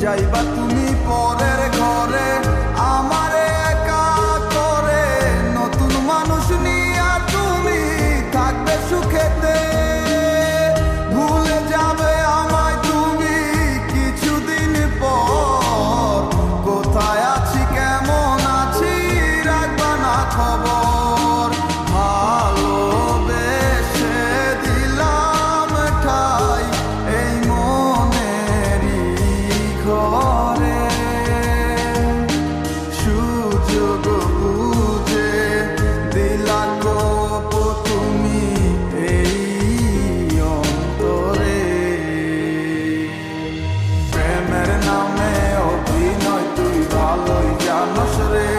যাইবা তুমি পরের ঘরে আমারে একা করে, নতুন মানুষ নিয়া তুমি থাকবে সুখেতে। ভুলে যাবে আমায় তুমি কিছুদিন পর, কোথায় আছি কেমন আছি রাখবা না খবর। ভালোবেসে দিলাম ঠাই এই মনেরই ঘরে, সুযোগ বুঝে দিলা কোপ তুমি এই অন্তরে। প্রেমের নামে অভিনয় তুই ভালোই জানস রে,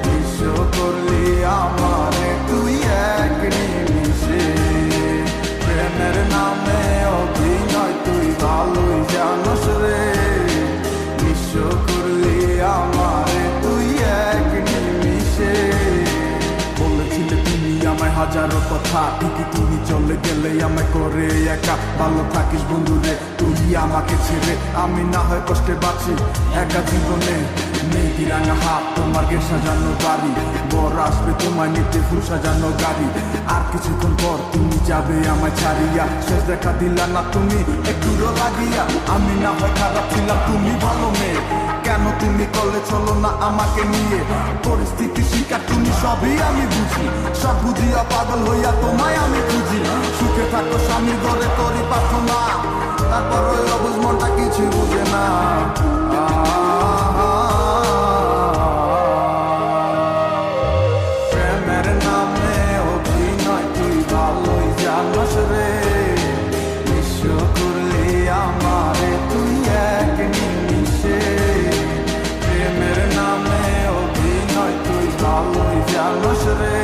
বিশ্ব করলি আমারে তুই এক নিমিষে। প্রেমের নামে অভিনয় তুই ভালোই জানস রে, বিশ্ব করলি আমারে তুই এক নিমিষে। বলেছিলে তুমি আমায় হাজারো কথা, ঠিকই তুমি চলে গেলে আমায় করে একা। ভালো থাকিস বন্ধুরে তুই আমাকে ছেড়ে, আমি না হয় কষ্টে বাঁচি একা জীবনে। নেই রাঙা হাত তোমার গে সাজানো বাড়ি, বর আসবে তোমায় নিতে ফুল সাজানো গাড়ি। আর কিছুক্ষণ পর তুমি যাবে আমায় ছাড়িয়া, শেষ দেখা দিলা না তুমি একটুরো লাগিয়া। আমি না হয় খারাপ ছিলাম তুমি ভালো মেয়ে, কেন তুমি করলে চলো না আমাকে নিয়ে। পরিস্থিতি শিকার তুমি সবই আমি বুঝি, সব বুঝিয়া পাগল হইয়া তোমায় আমি খুঁজি। সুখে থাকো স্বামীর ঘরে করি প্রার্থনা, তারপর ওই অবুঝ মনটা কিছু বুঝে না। প্রেমের নামে অভিনয় তুই ভালোই জানস রে, বিশ্ব করলি আমারে তুই এক নিমিষে। প্রেমের নামে অভিনয় তুই ভালোই জানস রে,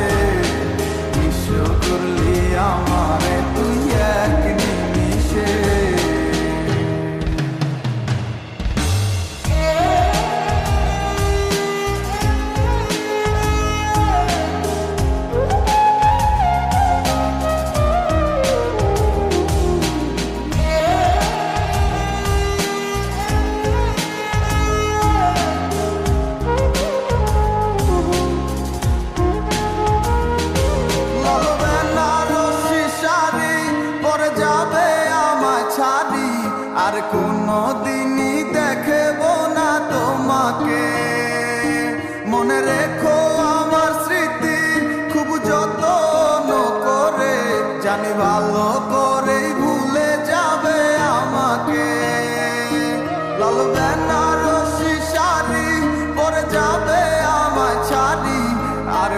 বিশ্ব করলি আমারে তুই এক নিমিষে। আর কোনো দিনই দেখব না তোমাকে, মনে রেখো আমার স্মৃতি খুব যত্ন করে। জানি ভালো করেই ভুলে যাবে আমাকে, লাল বেনারসি শাড়ি পরে যাবে আমায় ছাড়ি। আর